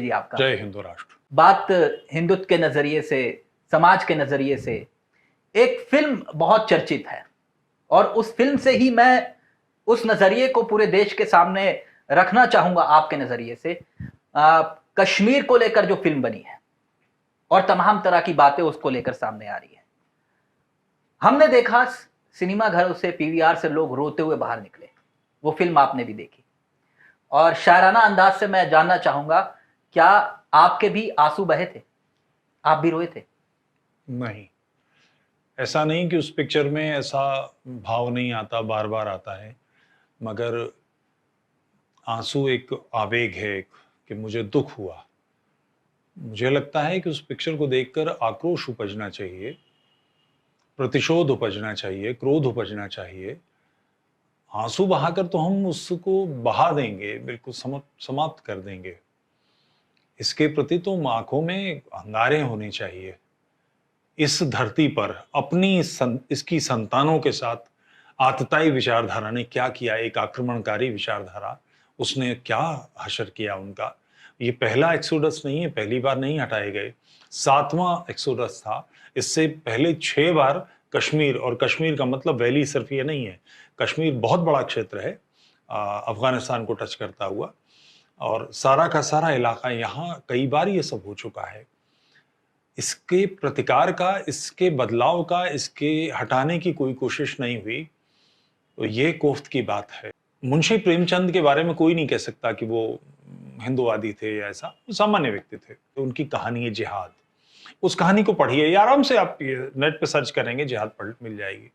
जी आपका। जय हिंदू राष्ट्र। बात हिंदुत्व के नजरिए से, समाज के नजरिए से, एक फिल्म बहुत चर्चित है और उस फिल्म से ही मैं उस नजरिए को पूरे देश के सामने रखना चाहूंगा आपके नजरिए से। कश्मीर को लेकर जो फिल्म बनी है और तमाम तरह की बातें उसको लेकर सामने आ रही है। हमने देखा सिनेमा घरों से, पीवीआर से लोग रोते हुए बाहर निकले। वो फिल्म आपने भी देखी और शायराना अंदाज से मैं जानना चाहूंगा, क्या आपके भी आंसू बहे थे? आप भी रोए थे? नहीं, ऐसा नहीं कि उस पिक्चर में ऐसा भाव नहीं आता, बार बार आता है, मगर आंसू एक आवेग है कि मुझे दुख हुआ। मुझे लगता है कि उस पिक्चर को देखकर आक्रोश उपजना चाहिए, प्रतिशोध उपजना चाहिए, क्रोध उपजना चाहिए। आंसू बहाकर तो हम उसको बहा देंगे, बिल्कुल समाप्त कर देंगे। इसके प्रति तो आंखों में अंगारे होने चाहिए। इस धरती पर इसकी संतानों के साथ आतताई विचारधारा ने क्या किया, एक आक्रमणकारी विचारधारा, उसने क्या हशर किया उनका। ये पहला एक्सोडस नहीं है, पहली बार नहीं हटाए गए, 7वां एक्सोडस था। इससे पहले 6 बार कश्मीर, और कश्मीर का मतलब वैली सिर्फ ये नहीं है, कश्मीर बहुत बड़ा क्षेत्र है, अफगानिस्तान को टच करता हुआ, और सारा का सारा इलाका, यहाँ कई बार ये सब हो चुका है। इसके प्रतिकार का, इसके बदलाव का, इसके हटाने की कोई कोशिश नहीं हुई, तो ये कोफ्त की बात है। मुंशी प्रेमचंद के बारे में कोई नहीं कह सकता कि वो हिंदूवादी थे या ऐसा, वो सामान्य व्यक्ति थे। तो उनकी कहानी है जिहाद, उस कहानी को पढ़िए, आराम से आप नेट पे सर्च करेंगे, जिहाद पढ़ मिल जाएगी।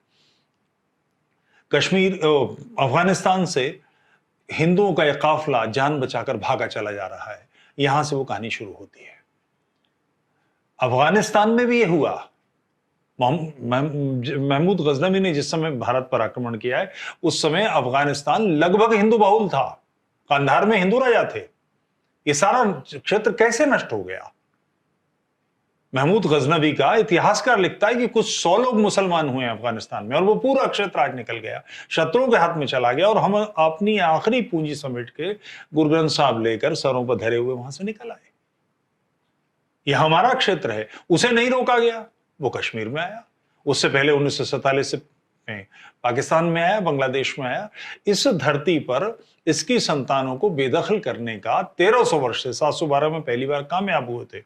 कश्मीर, अफगानिस्तान से हिंदुओं का एक काफिला जान बचाकर भागा चला जा रहा है, यहां से वो कहानी शुरू होती है। अफगानिस्तान में भी ये हुआ। महमूद गजनवी ने जिस समय भारत पर आक्रमण किया है, उस समय अफगानिस्तान लगभग हिंदू बहुल था, कंधार में हिंदू राजा थे। ये सारा क्षेत्र कैसे नष्ट हो गया? महमूद गजनवी का इतिहासकार लिखता है कि कुछ 100 लोग मुसलमान हुए अफगानिस्तान में, और वो पूरा क्षेत्र आज निकल गया, शत्रुओं के हाथ में चला गया, और हम अपनी आखिरी पूंजी समेट के गुरु ग्रंथ साहब लेकर सरों पर धरे हुए वहां से निकल आए। यह हमारा क्षेत्र है, उसे नहीं रोका गया, वो कश्मीर में आया। उससे पहले 1947 में पाकिस्तान में आया, बांग्लादेश में आया। इस धरती पर इसकी संतानों को बेदखल करने का 1300 वर्ष से 712 में पहली बार कामयाब हुए थे।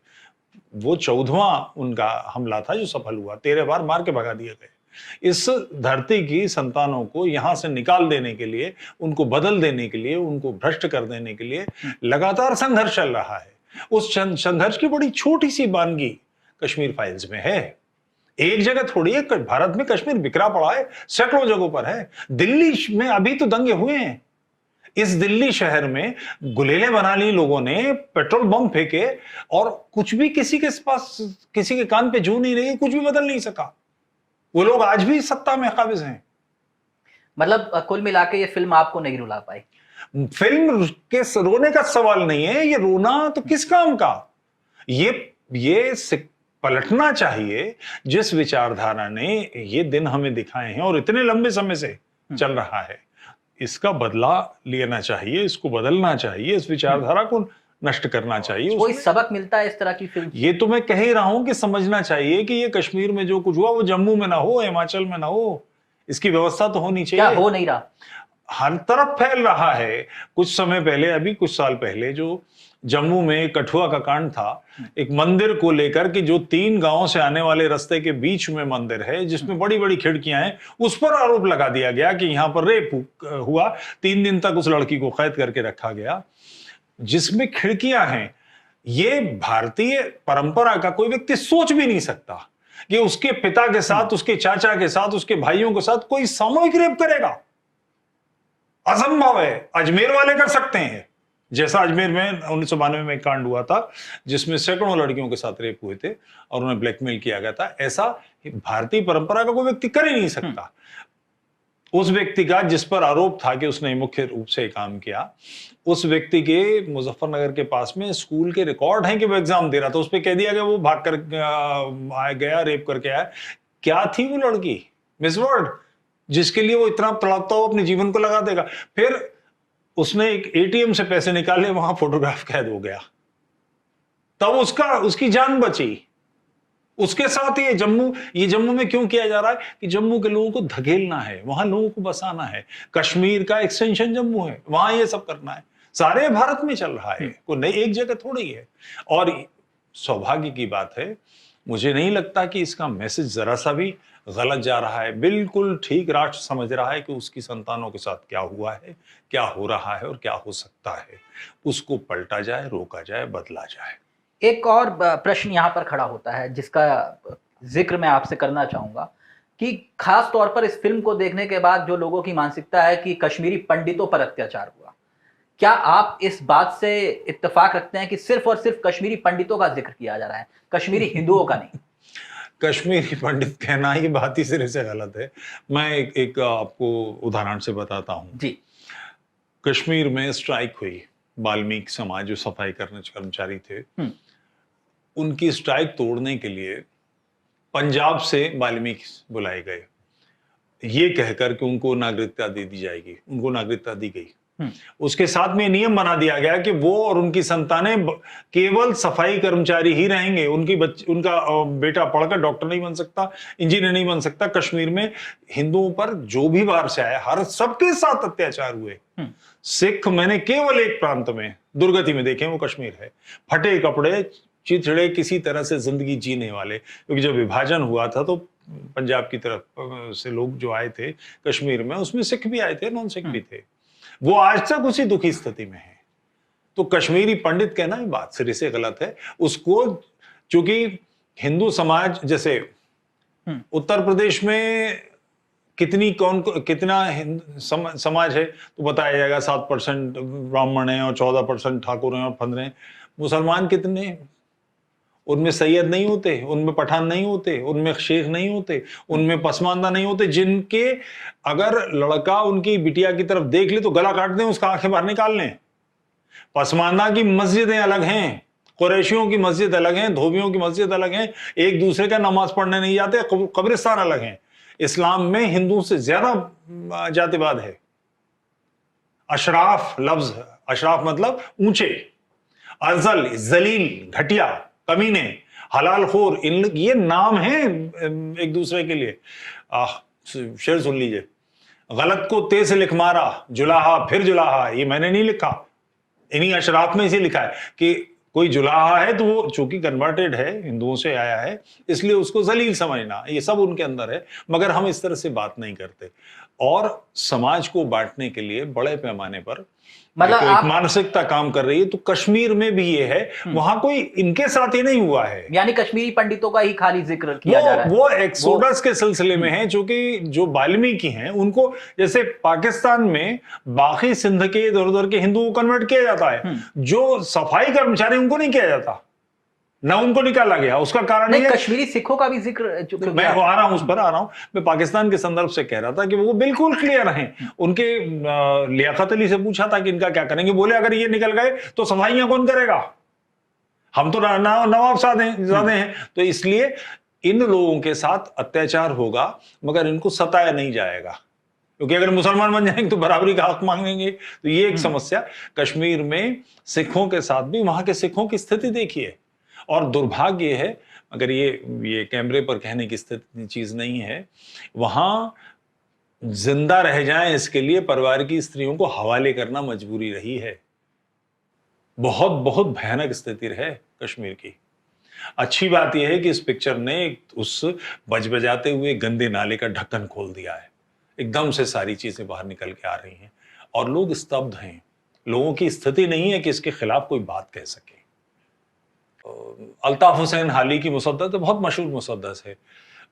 वो 14वां उनका हमला था जो सफल हुआ, 13 बार मार के भगा दिए गए। इस धरती की संतानों को यहां से निकाल देने के लिए, उनको बदल देने के लिए, उनको भ्रष्ट कर देने के लिए लगातार संघर्ष चल रहा है। उस संघर्ष की बड़ी छोटी सी वानगी कश्मीर फाइल्स में है। एक जगह थोड़ी है, भारत में कश्मीर बिखरा पड़ा है, सैकड़ों जगहों पर है। दिल्ली में अभी तो दंगे हुए हैं। इस दिल्ली शहर में गुलेलें बना ली लोगों ने, पेट्रोल बम फेंके, और कुछ भी किसी के पास, किसी के कान पे जू नहीं रही, कुछ भी बदल नहीं सका। वो लोग आज भी सत्ता में काबिज हैं। मतलब कुल मिला के ये फिल्म आपको नहीं रुला पाई? फिल्म के रोने का सवाल नहीं है, ये रोना तो किस काम का? ये पलटना चाहिए जिस विचारधारा ने ये दिन हमें दिखाए हैं और इतने लंबे समय से चल रहा है, इसका बदला लेना चाहिए, इसको बदलना चाहिए, इस विचारधारा को नष्ट करना चाहिए। कोई सबक मिलता है इस तरह की फिल्म? ये तो मैं कह ही रहा हूं कि समझना चाहिए कि ये कश्मीर में जो कुछ हुआ वो जम्मू में ना हो, हिमाचल में ना हो। इसकी व्यवस्था तो होनी चाहिए। क्या हो नहीं रहा? हर तरफ फैल रहा है। कुछ समय पहले, अभी कुछ साल पहले, जो जम्मू में कठुआ का कांड था, एक मंदिर को लेकर कि जो 3 गांवों से आने वाले रास्ते के बीच में मंदिर है, जिसमें बड़ी बड़ी खिड़कियां हैं, उस पर आरोप लगा दिया गया कि यहां पर रेप हुआ। 3 दिन तक उस लड़की को कैद करके रखा गया, जिसमें खिड़कियां हैं। ये भारतीय परंपरा का कोई व्यक्ति सोच भी नहीं सकता कि उसके पिता के साथ, उसके चाचा के साथ, उसके भाइयों के साथ कोई सामूहिक रेप करेगा। असंभव है। अजमेर वाले कर सकते हैं, जैसा अजमेर में 1992 में एक कांड हुआ था जिसमें सैकड़ों लड़कियों के साथ रेप हुए थे और उन्हें ब्लैकमेल किया गया था। ऐसा भारतीय परंपरा का कोई व्यक्ति कर ही नहीं सकता। उस व्यक्ति का, जिस पर आरोप था कि उसने मुख्य रूप से काम किया, उस व्यक्ति के मुजफ्फरनगर के पास में स्कूल के रिकॉर्ड हैं कि वो एग्जाम दे रहा था। उस पर कह दिया गया वो भाग कर गया, रेप करके आया। क्या थी वो लड़की? मिस वर्ल्ड, जिसके लिए वो इतना तड़पता हो अपने जीवन को लगा देगा। फिर उसने एक एटीएम से पैसे निकाले, वहां फोटोग्राफ कैद हो गया। तब उसकी जान बची। उसके साथ ये जम्मू में क्यों किया जा रहा है कि जम्मू के लोगों को धकेलना है, वहां लोगों को बसाना है। कश्मीर का एक्सटेंशन जम्मू है, वहां ये सब करना है। सारे भारत में चल रहा है, कोई नई एक जगह थोड़ी है। और सौभाग्य की बात है, मुझे नहीं लगता कि इसका मैसेज जरा सा भी गलत जा रहा है। बिल्कुल ठीक राष्ट्र समझ रहा है कि उसकी संतानों के साथ क्या हुआ है, क्या हो रहा है और क्या हो सकता है। उसको पलटा जाए, रोका जाए, बदला जाए। एक और प्रश्न यहाँ पर खड़ा होता है जिसका जिक्र मैं आपसे करना चाहूंगा कि खास तौर पर इस फिल्म को देखने के बाद जो लोगों की मानसिकता है कि कश्मीरी पंडितों पर अत्याचार हुआ, क्या आप इस बात से इत्तेफाक रखते हैं कि सिर्फ और सिर्फ कश्मीरी पंडितों का जिक्र किया जा रहा है, कश्मीरी हिंदुओं का नहीं? कश्मीरी पंडित कहना ही बात ही सिरे से गलत है। मैं एक आपको उदाहरण से बताता हूं जी। कश्मीर में स्ट्राइक हुई, वाल्मीकि समाज जो सफाई करने कर्मचारी थे, उनकी स्ट्राइक तोड़ने के लिए पंजाब से वाल्मीकि बुलाए गए, ये कहकर कि उनको नागरिकता दे दी जाएगी। उनको नागरिकता दी गई। उसके साथ में नियम बना दिया गया कि वो और उनकी संतानें केवल सफाई कर्मचारी ही रहेंगे। उनका बेटा पढ़कर डॉक्टर नहीं बन सकता, इंजीनियर नहीं बन सकता। कश्मीर में हिंदुओं पर जो भी बाहर से आया, हर सबके साथ अत्याचार हुए। सिख मैंने केवल एक प्रांत में, दुर्गति में देखे, वो कश्मीर है। फटे कपड़े, चिथड़े, किसी तरह से जिंदगी जीने वाले। क्योंकि जब विभाजन हुआ था तो पंजाब की तरफ से लोग जो आए थे कश्मीर में, उसमें सिख भी आए थे, नॉन सिख भी थे। वो आज तक उसी दुखी स्थिति में है। तो कश्मीरी पंडित कहना ही बात सिरे से गलत है। उसको, चूंकि हिंदू समाज, जैसे उत्तर प्रदेश में कितना समाज है तो बताया जाएगा 7% ब्राह्मण है और 14% ठाकुर हैं और 15 मुसलमान कितने? उनमें सैयद नहीं होते, उनमें पठान नहीं होते, उनमें शेख नहीं होते, उनमें पसमानदा नहीं होते, जिनके अगर लड़का उनकी बिटिया की तरफ देख ले तो गला काट दें, उसका आंखें बाहर निकाल लें। पसमानदा की मस्जिदें अलग हैं, कुरैशियों की मस्जिद अलग है, धोबियों की मस्जिद अलग है, एक दूसरे का नमाज पढ़ने नहीं जाते, कब्रिस्तान अलग हैं। इस्लाम में हिंदू से ज्यादा जातिवाद है। अशराफ लफ्ज, अशराफ मतलब ऊंचे, अजल जलील, घटिया, कमीने, हलाल खोर, ये नाम है एक दूसरे के लिए। शेर सुन लीजिए, गलत को ते से लिख मारा, जुलाहा फिर जुलाहा। ये मैंने नहीं लिखा, इन्हीं अशराफ में इसे लिखा है कि कोई जुलाहा है तो वो चूंकि कन्वर्टेड है, हिंदुओं से आया है, इसलिए उसको जलील समझना, ये सब उनके अंदर है। मगर हम इस तरह से बात नहीं करते। और समाज को बांटने के लिए बड़े पैमाने पर मतलब एक मानसिकता काम कर रही है। तो कश्मीर में भी ये है, वहां कोई इनके साथ ही नहीं हुआ है। यानी कश्मीरी पंडितों का ही खाली जिक्र किया जा रहा है। वो एक्सोडस के सिलसिले में है, क्योंकि जो वाल्मीकि हैं उनको, जैसे पाकिस्तान में बाकी सिंध के इधर उधर के हिंदुओं को कन्वर्ट किया जाता है, जो सफाई कर्मचारी उनको नहीं किया जाता, ना उनको निकाला गया। उसका कारण नहीं, कश्मीरी सिखों का भी जिक्र मैं आ रहा हूं, उस पर आ रहा हूं। मैं पाकिस्तान के संदर्भ से कह रहा था कि वो बिल्कुल क्लियर हैं। उनके लियाकत अली से पूछा था कि इनका क्या करेंगे, बोले अगर ये निकल गए तो सफाइयां कौन करेगा, हम तो नवाबजादे हैं। तो इसलिए इन लोगों के साथ अत्याचार होगा, मगर इनको सताया नहीं जाएगा, क्योंकि अगर मुसलमान बन जाएंगे तो बराबरी का हक मांगेंगे। तो ये एक समस्या कश्मीर में सिखों के साथ भी, वहां के सिखों की स्थिति देखिए। और दुर्भाग्य है, अगर ये कैमरे पर कहने की स्थिति चीज नहीं है, वहां जिंदा रह जाएं इसके लिए परिवार की स्त्रियों को हवाले करना मजबूरी रही है। बहुत बहुत भयानक स्थिति है कश्मीर की। अच्छी बात यह है कि इस पिक्चर ने उस बजबजाते हुए गंदे नाले का ढक्कन खोल दिया है। एकदम से सारी चीजें बाहर निकल के आ रही हैं और लोग स्तब्ध हैं। लोगों की स्थिति नहीं है कि इसके खिलाफ कोई बात कह सके। अल्ताफ हुसैन हाली की मुसद्दस तो बहुत मशहूर मुसद्दस है,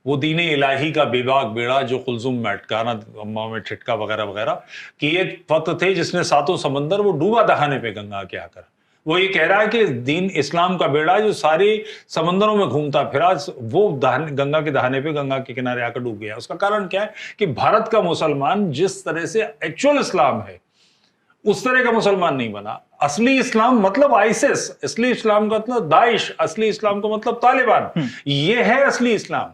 वो दीने इलाही का बेबाक बेड़ा जो कुलजुम में अटकाना, अम्मा में ठिटका वगैरह वगैरह, कि एक वक्त थे जिसने सातों समंदर वो डूबा दहाने पे गंगा के आकर। वो ये कह रहा है कि दीन इस्लाम का बेड़ा जो सारे समंदरों में घूमता फिरा, वो गंगा के दहाने पे, गंगा के किनारे आकर डूब गया। उसका कारण क्या है कि भारत का मुसलमान जिस तरह से एक्चुअल इस्लाम है उस तरह का मुसलमान नहीं बना। असली इस्लाम मतलब आइसिस, असली इस्लाम का मतलब दाइश, असली इस्लाम का मतलब तालिबान। ये है असली इस्लाम।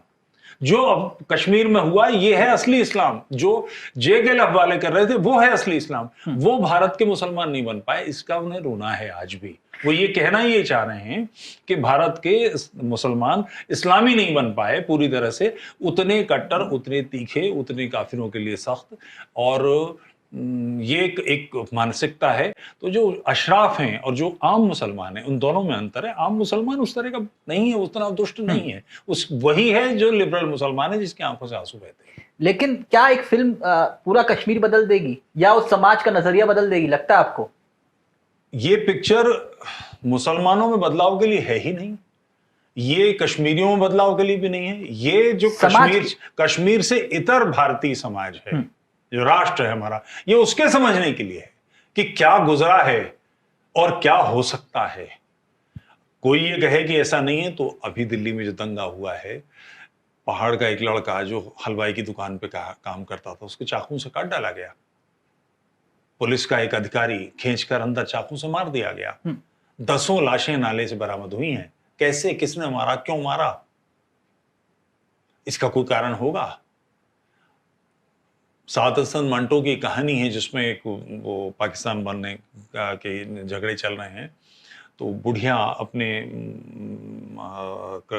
जो अब कश्मीर में हुआ ये है असली इस्लाम। जो जे.के.एल.एफ वाले कर रहे थे वो है असली इस्लाम। वो भारत के मुसलमान नहीं बन पाए, इसका उन्हें रोना है आज भी। वो ये कहना ये चाह रहे हैं कि भारत के मुसलमान इस्लामी नहीं बन पाए पूरी तरह से, उतने कट्टर, उतने तीखे, उतने काफिरों के लिए सख्त, और ये एक मानसिकता है। तो जो अशराफ हैं और जो आम मुसलमान हैं, उन दोनों में अंतर है। आम मुसलमान उस तरह का नहीं है, उतना दुष्ट नहीं है, उस वही है जो लिबरल मुसलमान है जिसकी आंखों से आंसू बहते हैं। लेकिन क्या एक फिल्म पूरा कश्मीर बदल देगी या उस समाज का नजरिया बदल देगी, लगता है आपको? ये पिक्चर मुसलमानों में बदलाव के लिए है ही नहीं, ये कश्मीरियों में बदलाव के लिए भी नहीं है। ये जो कश्मीर से इतर भारतीय समाज है, जो राष्ट्र है हमारा, ये उसके समझने के लिए है कि क्या गुजरा है और क्या हो सकता है। कोई ये कहे कि ऐसा नहीं है, तो अभी दिल्ली में जो दंगा हुआ है, पहाड़ का एक लड़का जो हलवाई की दुकान पे काम करता था, उसको चाकू से काट डाला गया। पुलिस का एक अधिकारी खींचकर अंदर चाकू से मार दिया गया। 10 लाशें नाले से बरामद हुई हैं। कैसे, किसने मारा, क्यों मारा, इसका कोई कारण होगा? सात हसन मंटो की कहानी है जिसमें एक वो पाकिस्तान बनने के झगड़े चल रहे हैं, तो बुढ़िया अपने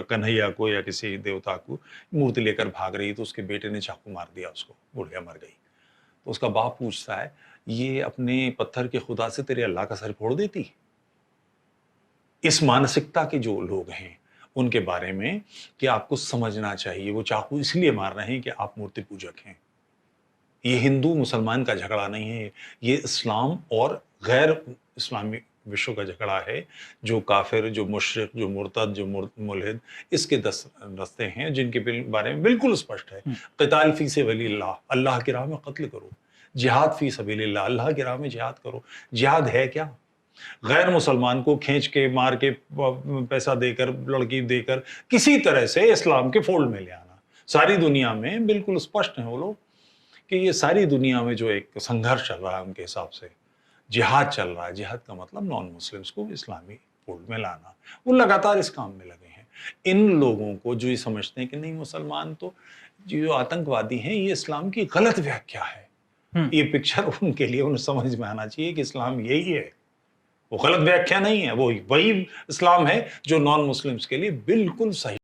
कन्हैया को या किसी देवता को मूर्ति लेकर भाग रही, तो उसके बेटे ने चाकू मार दिया उसको, बुढ़िया मर गई। तो उसका बाप पूछता है, ये अपने पत्थर के खुदा से तेरे अल्लाह का सर फोड़ देती? इस मानसिकता के जो लोग हैं उनके बारे में कि आपको समझना चाहिए, वो चाकू इसलिए मार रहे हैं कि आप मूर्ति पूजक हैं। ये हिंदू मुसलमान का झगड़ा नहीं है, ये इस्लाम और गैर इस्लामी विश्व का झगड़ा है। जो काफिर, जो मुशरिक, जो मुर्तद, जो मुल्हिद, इसके 10 रास्ते हैं जिनके बारे में बिल्कुल स्पष्ट है। क़िताल फी सबिलिल्लाह, अल्लाह की राह में कत्ल करो। जिहाद फी सबिलिल्लाह, अल्लाह की राह में जिहाद करो। जिहाद है क्या? गैर मुसलमान को खींच के, मार के, पैसा देकर, लड़की देकर किसी तरह से इस्लाम के फोल्ड में ले आना। सारी दुनिया में बिल्कुल स्पष्ट हैं वो लोग कि ये सारी दुनिया में जो एक संघर्ष चल रहा है उनके हिसाब से जिहाद चल रहा है। जिहाद का मतलब नॉन मुस्लिम्स को इस्लामी फोल्ड में लाना। वो लगातार इस काम में लगे हैं। इन लोगों को जो ये समझते हैं कि नहीं मुसलमान तो जो आतंकवादी हैं, ये इस्लाम की गलत व्याख्या है, ये पिक्चर उनके लिए उन्हें समझ में आना चाहिए कि इस्लाम यही है, वो गलत व्याख्या नहीं है, वो वही इस्लाम है जो नॉन मुस्लिम्स के लिए बिल्कुल सही